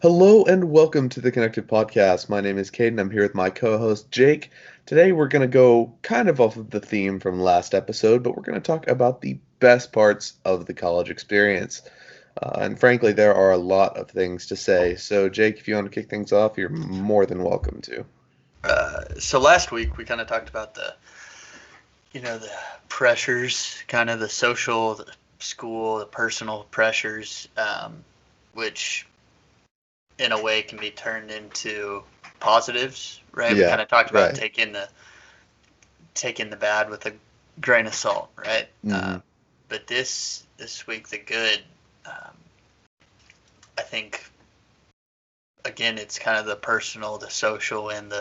Hello and welcome to the Connective podcast. My name is Caden. I'm here with my co-host Jake. Today we're going to go kind of off of the theme from last episode, but we're going to talk about the best parts of the college experience. And frankly, there are a lot of things to say. So Jake, if you want to kick things off, you're more than welcome to. So last week we kind of talked about the pressures, kind of the social, the school, the personal pressures, which in a way can be turned into positives, right? We Yeah, kind of talked about right. taking the bad with a grain of salt, right? Hmm. But this week, the good, um, I think, again, it's kind of the personal, the social, and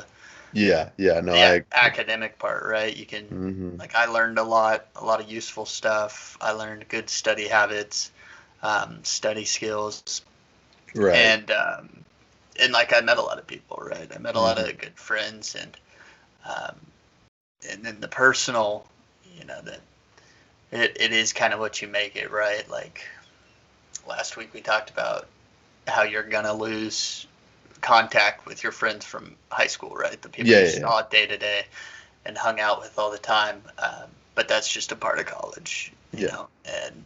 Yeah, no, the I agree. academic part, right? You can, Hmm. like, I learned a lot of useful stuff. I learned good study habits, study skills, Right. and like I met a lot of people, right? I met a lot of Hmm. good friends, um, and then the personal, that it is kind of what you make it, right? Like last week we talked about how you're gonna lose contact with your friends from high school, right? The people Yeah, you yeah, yeah. saw day to day and hung out with all the time. But that's just a part of college, Yeah. And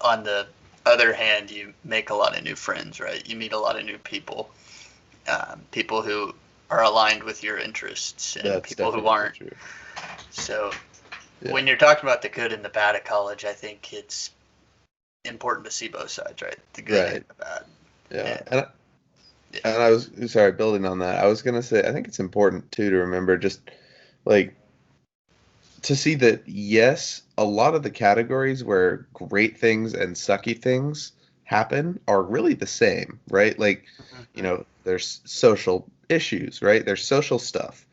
on the other hand, you make a lot of new friends, right? You meet a lot of new people, people who are aligned with your interests and That's people who definitely aren't. true. So Yeah. when you're talking about the good and the bad of college, I think it's important to see both sides, right? The good and Right. the bad. Yeah. And yeah, And I was sorry, building on that, I was gonna say I think it's important too to remember just like to see that yes, a lot of the categories where great things and sucky things happen are really the same, right? Like, hmm there's social issues, right? There's social stuff.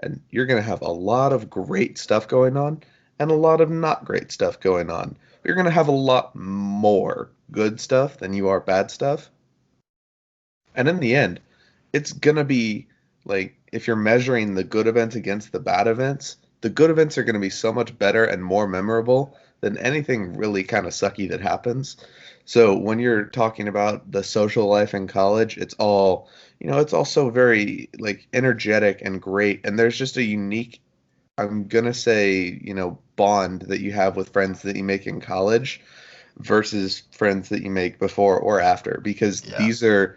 And you're gonna have a lot of great stuff going on and a lot of not great stuff going on. You're gonna have a lot more good stuff than you are bad stuff. And in the end, it's gonna be like if you're measuring the good events against the bad events, the good events are gonna be so much better and more memorable than anything really kind of sucky that happens. So when you're talking about the social life in college, it's also very like energetic and great. And there's just a unique, I'm gonna say, bond that you have with friends that you make in college versus friends that you make before or after because yeah, these are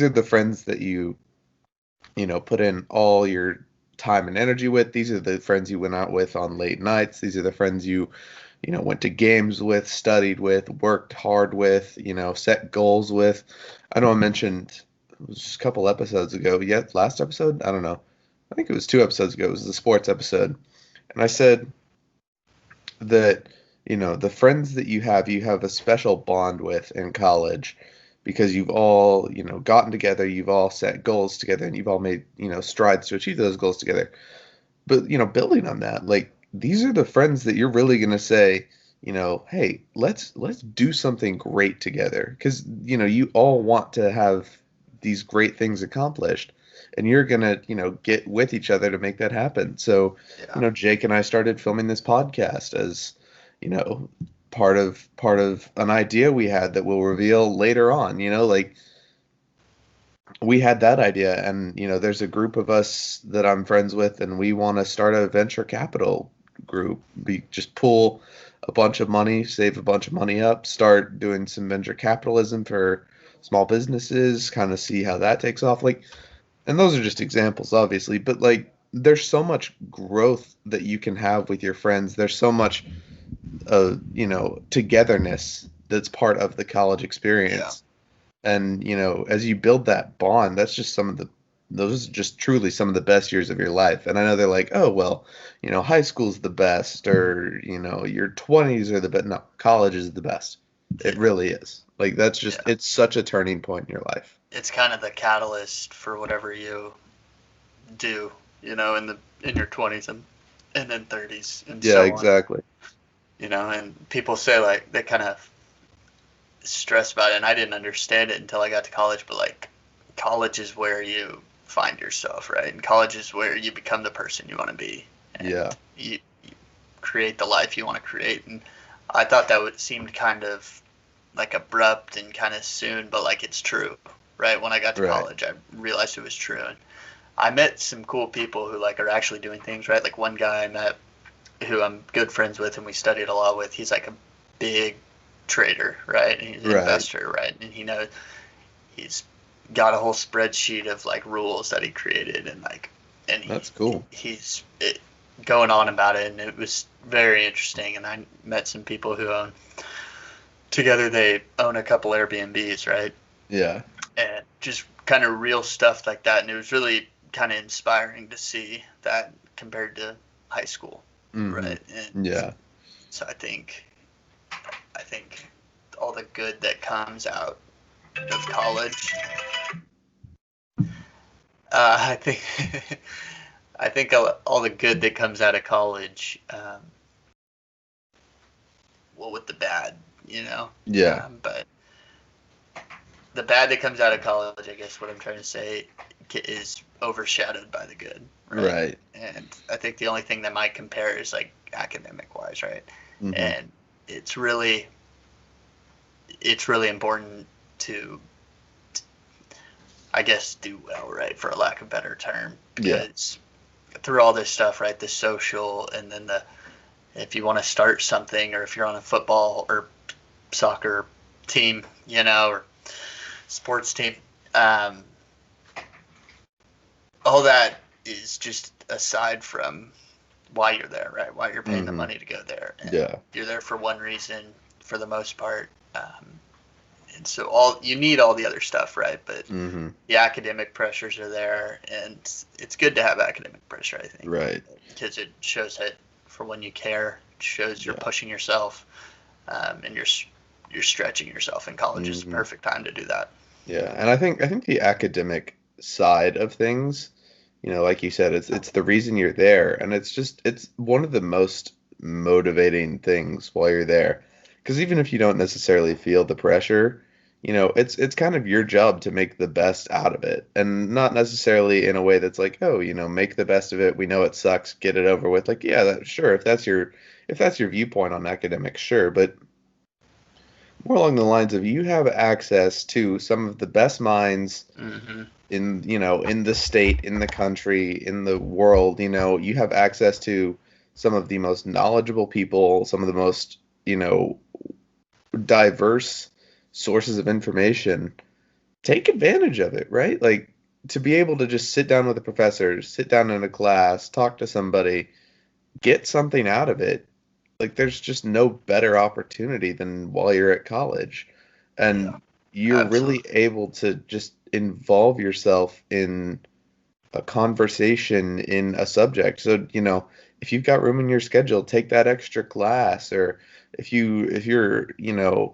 the friends that you put in all your time and energy with. These are the friends you went out with on late nights. These are the friends you went to games with, studied with, worked hard with, set goals with. I know I mentioned it was just a couple episodes ago. Yet last episode, I don't know. I think it was 2 episodes ago. It was the sports episode, and I said that the friends that you have a special bond with in college because you've all gotten together, you've all set goals together, and you've all made strides to achieve those goals together. But building on that, like these are the friends that you're really going to say, hey, let's do something great together because you all want to have these great things accomplished, and you're going to get with each other to make that happen. So yeah. Jake and I started filming this podcast as you know part of an idea we had that we'll reveal later on. Like we had that idea, and there's a group of us that I'm friends with, and we want to start a venture capital group. We just pull a bunch of money, save a bunch of money up, start doing some venture capitalism for small businesses, kind of see how that takes off. Like, and those are just examples, obviously, but like there's so much growth that you can have with your friends. There's so much togetherness that's part of the college Yeah. experience. And as you build that bond, that's just those are just truly some of the best years of your life. And I know they're like, oh well, high school's the best, or your 20s are the best. No, college is the best. It Yeah. really is. Like that's just Yeah. it's such a turning point in your life. It's kind of the catalyst for whatever you do, in your 20s and then 30s and Yeah, so on. exactly. And people say like they kind of stress about it, and I didn't understand it until I got to college. But like, college is where you find yourself, right? And college is where you become the person you want to be, and Yeah. you create the life you want to create. And I thought that would seemed kind of like abrupt and kind of soon, but like it's true, right? When I got to Right. college, I realized it was true. And I met some cool people who like are actually doing things, right? Like one guy I met who I'm good friends with and we studied a lot with. He's like a big trader, right? And he's an Right. investor, right? And he's got a whole spreadsheet of like rules that he created and like and That's cool. he's going on about it, and it was very interesting. And I met some people who own together. They own a couple Airbnbs, right? Yeah. And just kind of real stuff like that. And it was really kind of inspiring to see that compared to high school, Mm-hmm. right? And Yeah. so I think all the good that comes out of college, I think I think all the good that comes out of college, well, with the bad, you know, Yeah. but the bad that comes out of college, I guess what I'm trying to say is overshadowed by the good, right? Right. And I think the only thing that might compare is like academic wise, right? Mm-hmm. And it's really important to, I guess, do well, right, for a lack of a better term, Yeah. because through all this stuff, right, the social, and then the if you want to start something, or if you're on a football or soccer team, you know, or sports team, um, all that is just aside from why you're there, right? Why you're paying the Mm-hmm. money to go there, and Yeah. you're there for one reason for the most part. And so all you need all the other stuff, right? But Mm-hmm. the academic pressures are there, and it's good to have academic pressure, I think, Right. because it shows that for when you care, it shows you're Yeah. pushing yourself, and you're stretching yourself. And college is the Mm-hmm. perfect time to do that. Yeah. And I think the academic side of things, like you said, it's the reason you're there, and it's one of the most motivating things while you're there. Because even if you don't necessarily feel the pressure, it's kind of your job to make the best out of it, and not necessarily in a way that's like, oh, make the best of it. We know it sucks, get it over with. Like, yeah, sure, if that's your viewpoint on academics, sure, but more along the lines of you have access to some of the best minds Hmm. in the state, in the country, in the world. You have access to some of the most knowledgeable people, some of the most, diverse sources of information. Take advantage of it, right? Like, to be able to just sit down with a professor, sit down in a class, talk to somebody, get something out of it. Like, there's just no better opportunity than while you're at college. Yeah, And you're really absolutely. able to just involve yourself in a conversation in a subject. So, if you've got room in your schedule, take that extra class, or if you're,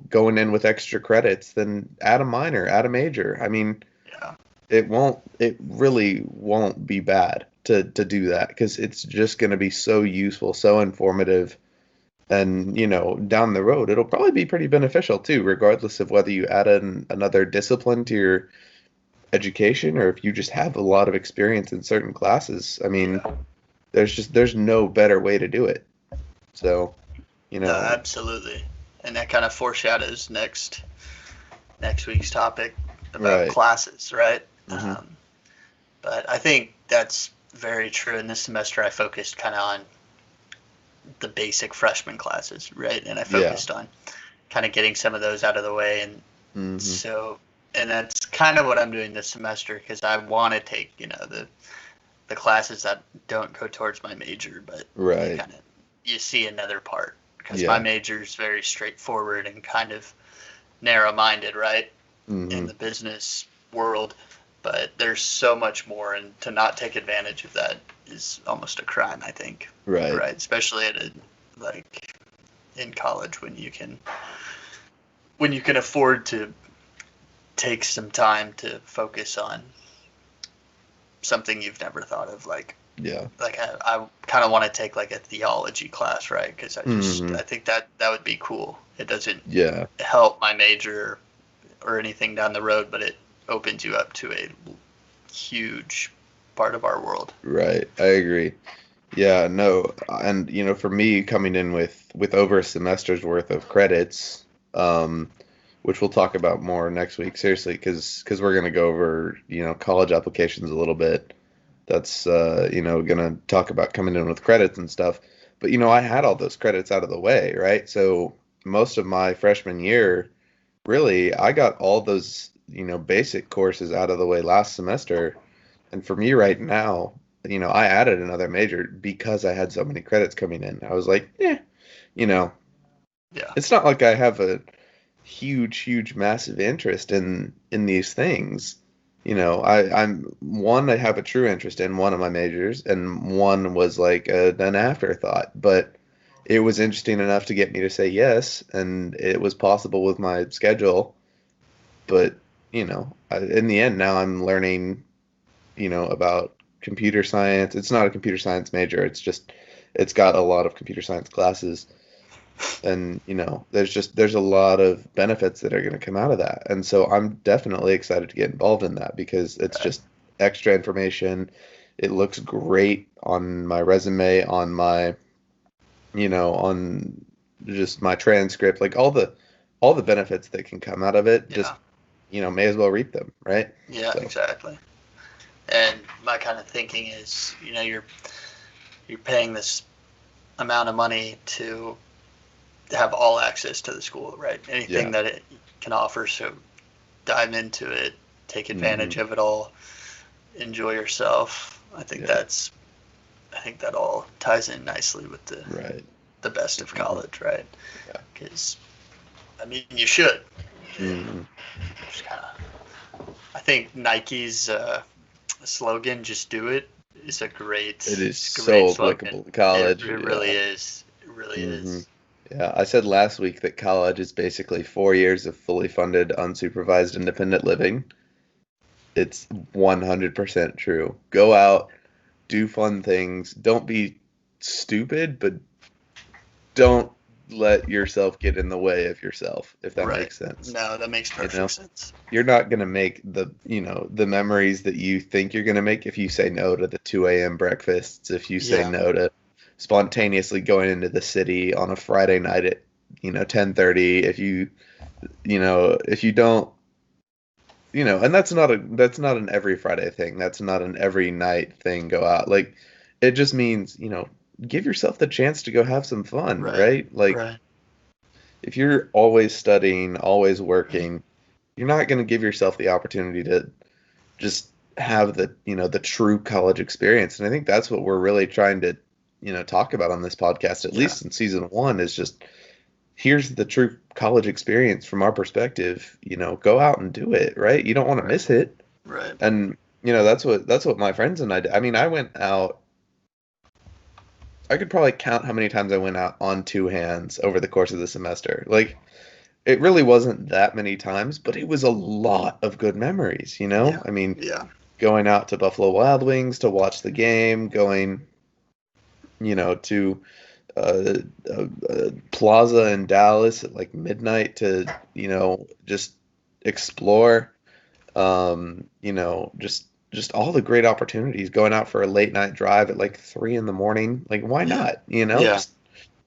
going in with extra credits, then add a minor, add a major. I mean, Yeah, it really won't be bad to do that, because it's just going to be so useful, so informative. And, down the road, it'll probably be pretty beneficial too, regardless of whether you add another discipline to your education, or if you just have a lot of experience in certain classes. I mean, yeah. there's no better way to do it. So, you No, know, absolutely. And that kind of foreshadows next week's topic about right. classes, right? Hmm. But I think that's very true. In this semester, I focused kind of on the basic freshman classes, right? And I Yeah. focused on kind of getting some of those out of the way. And Hmm. so, and that's kind of what I'm doing this semester, because I want to take, the classes that don't go towards my major, but you Right. kind of you see another part, because my Yeah. major is very straightforward and kind of narrow-minded, right, in Hmm. the business world. But there's so much more, and to not take advantage of that is almost a crime, I think, Right. right? Especially like in college, when you can afford to take some time to focus on something you've never thought of, Yeah. I kind of want to take like a theology class, right? Because Hmm. I think that would be cool. It doesn't Yeah. help my major or anything down the road, but it opens you up to a huge part of our world. Right. I agree. Yeah, no. And for me, coming in with over a semester's worth of credits, um which we'll talk about more next week, seriously, because we're gonna go over, college applications a little bit. That's gonna talk about coming in with credits and stuff. But I had all those credits out of the way, right? So most of my freshman year, really, I got all those, basic courses out of the way last semester. And for me right now, I added another major because I had so many credits coming in. I was like, you know, Yeah. it's not like I have a huge, massive interest in these things. I have a true interest in one of my majors, and one was like an afterthought, but it was interesting enough to get me to say yes, and it was possible with my schedule. But in the end, now I'm learning, about computer science. It's not a computer science major. It's got a lot of computer science classes, and there's a lot of benefits that are going to come out of that, and so I'm definitely excited to get involved in that because it's Right. just extra information. It looks great on my resume, on just my transcript, like all the benefits that can come out of it. Just Yeah. may as well reap them, right? Yeah. So Exactly. And my kind of thinking is, you're paying this amount of money to have all access to the school, right? Anything yeah. that it can offer. So dive into it, take Hmm. advantage of it all, enjoy yourself. Yeah. I think that all ties in nicely with Right. the best of Hmm. college, right? Yeah. Because I mean, you should. Hmm. Just kind of. I think Nike's slogan, "Just do it," is a It is great so slogan. applicable to college. It really Yeah. is. It really Hmm. is. Yeah, I said last week that college is basically 4 years of fully funded, unsupervised, independent living. It's 100% true. Go out, do fun things. Don't be stupid, but don't let yourself get in the way of yourself, if that Right. makes sense. No, that makes You know, perfect sense. you're not going to make the memories that you think you're going to make if you say no to the 2 a.m. breakfasts, if you say Yeah. no to spontaneously going into the city on a Friday night at 10:30, if you don't, and that's not an every Friday thing. That's not an every night thing, go out. Like, it just means, give yourself the chance to go have some fun, Right. right? Like, Right. if you're always studying, always working, you're not going to give yourself the opportunity to just have the true college experience. And I think that's what we're really trying to, talk about on this podcast, at Yeah. least in season one, is just here's the true college experience from our perspective. Go out and do it, right? You don't want to Right. miss it. Right. And that's what my friends and I did. I mean, I went out. I could probably count how many times I went out on two hands over the course of the semester. Like, it really wasn't that many times, but it was a lot of good memories, Yeah. I mean, Yeah. going out to Buffalo Wild Wings to watch the game, going, to uh, Plaza in Dallas at like midnight to, just explore, just all the great opportunities, going out for a late night drive at like 3 in the morning. Like, why Yeah. not? Yeah.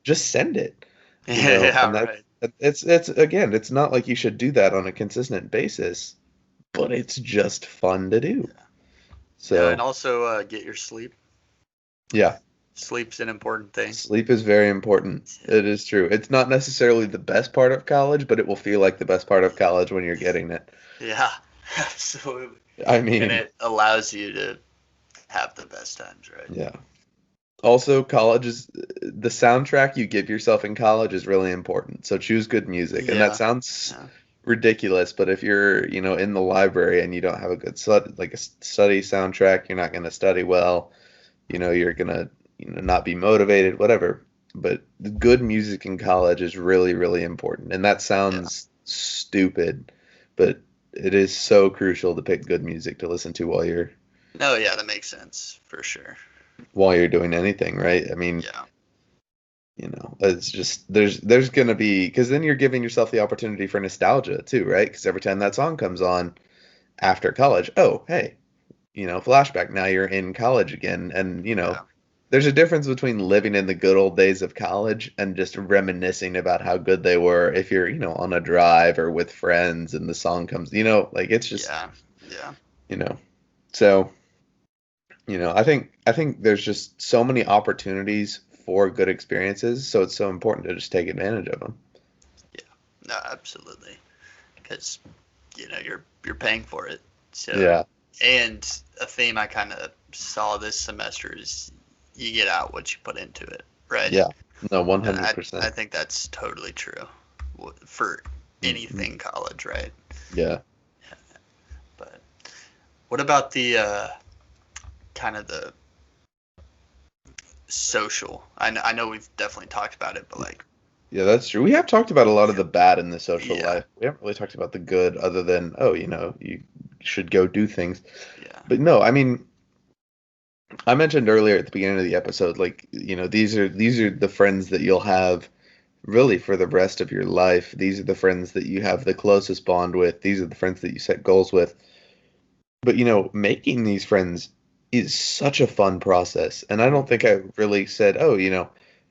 Just send it, Yeah. and Right. it's again, it's not like you should do that on a consistent basis, but it's just fun to do. Yeah. No, and So, also get your sleep. yeah. Sleep's an important thing. Sleep is very important. It is true. It's not necessarily the best part of college, but it will feel like the best part of college when you're getting it. Yeah. Absolutely. I And mean, it allows you to have the best times, right? yeah. Also, college is the soundtrack you give yourself in college is really important. So choose good music. And that Yeah. sounds Yeah. ridiculous, but if you're, in the library and you don't have a good study soundtrack, you're not going to study well. You're going to, not be motivated, whatever. But the good music in college is really, really important. And that Yeah. sounds stupid, but it is so crucial to pick good music to listen to No, yeah, that makes sense for sure. while you're doing anything, right? I mean, Yeah. it's just there's gonna be, because then you're giving yourself the opportunity for nostalgia too, right? Because every time that song comes on after college, oh, hey, flashback, now you're in college again, and Yeah. there's a difference between living in the good old days of college and just reminiscing about how good they were if you're, on a drive or with friends and the song comes, like it's just, Yeah. Yeah. you know. So, I think there's just so many opportunities for good experiences, so it's so important to just take advantage of them. Yeah. No, absolutely. Because you're paying for it. So, Yeah. and a theme I kind of saw this semester is you get out what you put into it, right? Yeah. No, And I 100%. think that's totally true for Hmm. anything college, right? Yeah. But what about the kind of the social? I know we've definitely talked about it, but like, Yeah, that's true. We have talked about a lot of yeah, the bad in the social yeah, life. We haven't really talked about the good other than, oh, you should go do things. yeah, But no, I mean, I mentioned earlier at the beginning of the episode, like, these are the friends that you'll have really for the rest of your life. These are the friends that you have the closest bond with. These are the friends that you set goals with. But making these friends is such a fun process. And I don't think hmm, I really said, "Oh,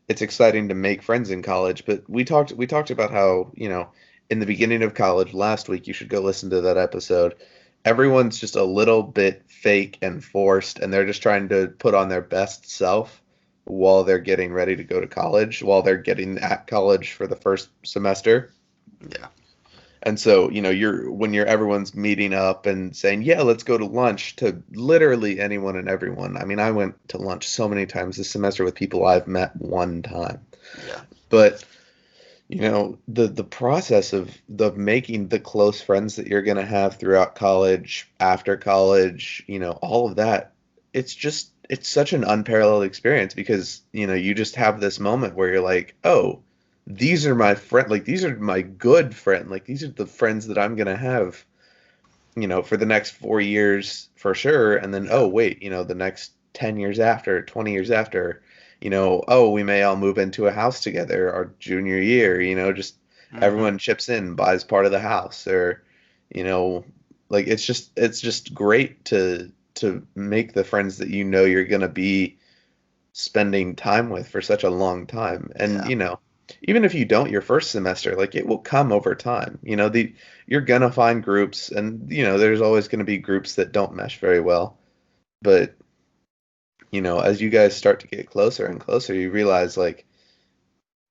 it's exciting to make friends in college." But we talked about how, in the beginning of college last week, you should go listen to that episode. Everyone's just a little bit fake and forced, and they're just trying to put on their best self while they're getting ready to go to college, while they're getting at college for the first semester. yeah, And so, when everyone's meeting up and saying, "Yeah, let's go to lunch," to literally anyone and everyone. I mean, I went to lunch so many times this semester with people I've met one time. yeah, But, the process of making the close friends that you're going to have throughout college, after college, all of that, it's such an unparalleled experience because, you just have this moment where you're like, "Oh, these are my friend, like these are my good friend, like these are the friends that I'm gonna have, for the next 4 years for sure." And then, yeah, oh wait, the next 10 years after, 20 years after, oh, we may all move into a house together our junior year, just hmm, everyone chips in, buys part of the house, or, you know, like it's just great to make the friends that you're gonna be spending time with for such a long time. And, yeah, even if you don't your first semester, like it will come over time. You're gonna find groups and, there's always gonna be groups that don't mesh very well. But, as you guys start to get closer and closer, you realize like,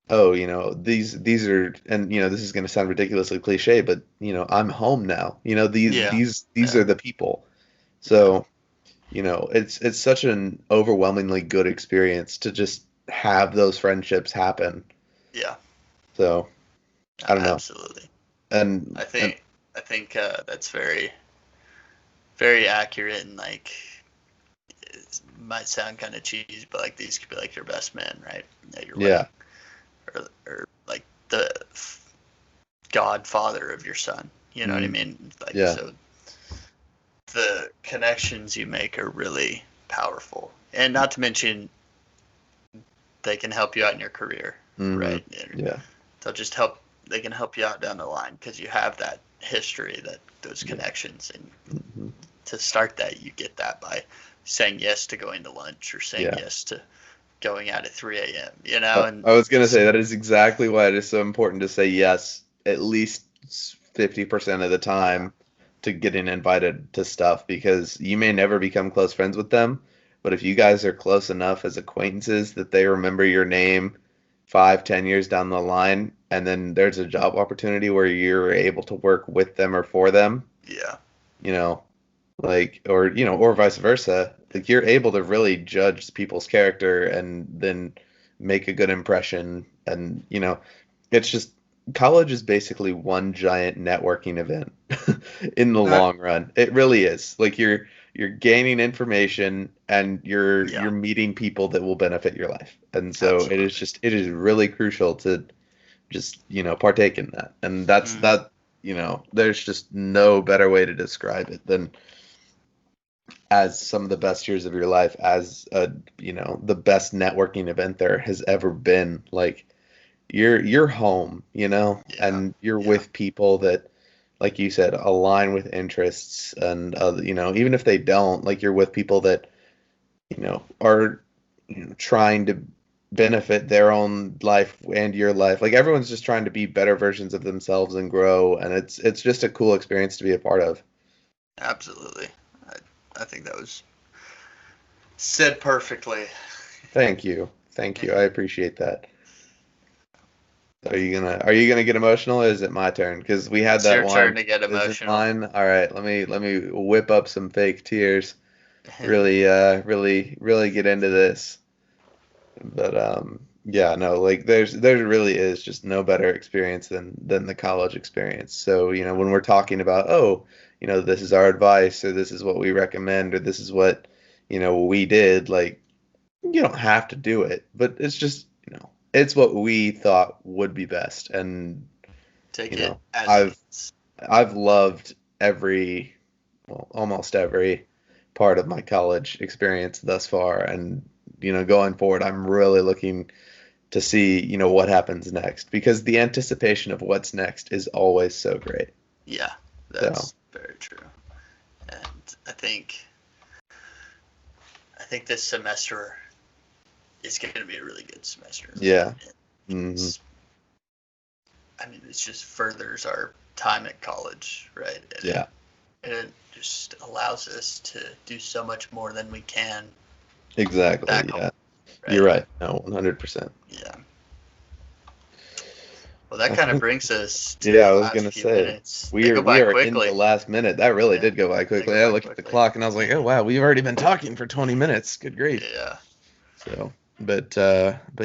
oh, these are, and this is gonna sound ridiculously cliche, but I'm home now. These yeah, these these yeah, are the people. yeah, So, it's such an overwhelmingly good experience to just have those friendships happen. yeah, So I don't know. absolutely. And I and think I think that's very very accurate and like it might sound kind of cheesy, but like these could be like your best men, right? That you're like yeah, or like the godfather of your son. You know what I mm, mean? Like yeah, so the connections you make are really powerful, and not to mention they can help you out in your career, hmm, right? yeah, They'll just help. They can help you out down the line because you have that history, that those yeah, connections, and hmm, to start that, you get that by saying yes to going to lunch or saying yeah. yes to going out at 3 a.m. You know, I, and I was gonna just say that is exactly why it is so important to say yes at least 50% of the yeah, time to getting invited to stuff because you may never become close friends with them, but if you guys are close enough as acquaintances that they remember your name 5, 10 years down the line, and then there's a job opportunity where you're able to work with them or for them, yeah, you know, like, or vice versa, like you're able to really judge people's character and then make a good impression. And it's just, college is basically one giant networking event in the uh, long run. It really is. Like you're gaining information and you're yeah, you're meeting people that will benefit your life. And so absolutely. it is really crucial to just, partake in that. And that's Hmm. that, there's just no better way to describe it than as some of the best years of your life, as the best networking event there has ever been. Like you're home, Yeah, and you're yeah, with people that, like you said, align with interests. And even if they don't, like you're with people that are, trying to benefit their own life and your life. Like everyone's just trying to be better versions of themselves and grow, and it's just a cool experience to be a part of. Absolutely. I think that was said perfectly. Thank you. Thank you. I Yeah. appreciate that. Are you gonna get emotional or is it my turn? Because we had It's that your turn one. to get Is it emotional. mine? All right, let me whip up some fake tears. Really, really get into this. But yeah, no, like there really is just no better experience than the college experience. So, when we're talking about, oh, this is our advice or this is what we recommend or this is what, we did, like you don't have to do it, but it's just, it's what we thought would be best. And, Take you it know, as it I've is. I've loved well, almost every part of my college experience thus far. And, going forward, I'm really looking to see, what happens next because the anticipation of what's next is always so great. Yeah, So, that's very true. And I think this semester is going to be a really good semester. yeah. Hmm. It's, I mean, it just furthers our time at college, right? Yeah, And it just allows us to do so much more than we can back exactly. home, Yeah. You're right? right. No, 100%. Yeah. Well, that I kind of think brings us to Yeah, the I was last gonna few say minutes. we They are go we by are in the quickly. last minute. That really Yeah, did go by they quickly. go I by looked at the quickly. clock and I was like, "Oh wow, we've already been talking for 20 minutes. Good grief." Yeah. So, but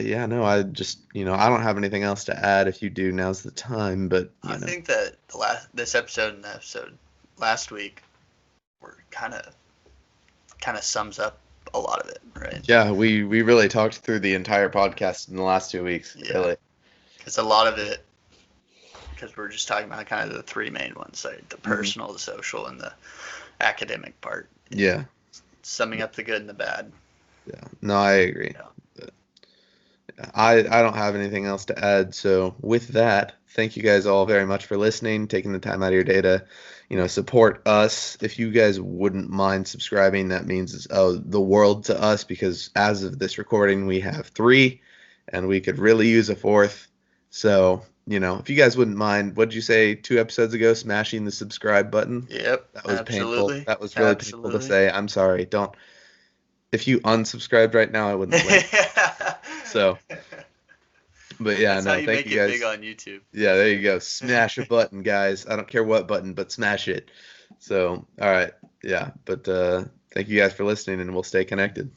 yeah, no, I just, I don't have anything else to add. If you do, now's the time, but, I think that this episode and the episode last week were kind of sums up a lot of it, right? yeah, we really talked through the entire podcast in the last 2 weeks, Yeah, really. because a lot of it, because we're just talking about kind of the three main ones, like the Hmm. personal, the social, and the academic part. Yeah. Summing up the good and the bad. Yeah. No, I agree. Yeah. I don't have anything else to add. So with that, thank you guys all very much for listening, taking the time out of your day to, support us. If you guys wouldn't mind subscribing, that means the world to us because as of this recording, we have three, and we could really use a fourth. So, if you guys wouldn't mind, what did you say 2 episodes ago, smashing the subscribe button? Yep. That was painful. Absolutely. That was really painful to Absolutely. say. I'm sorry. Don't. If you unsubscribed right now, I wouldn't blame you. So. But yeah, That's how no, you thank make you it big guys. on YouTube. Yeah, there you go. Smash a button, guys. I don't care what button, but smash it. So, all right. Yeah, but thank you guys for listening and we'll stay connected.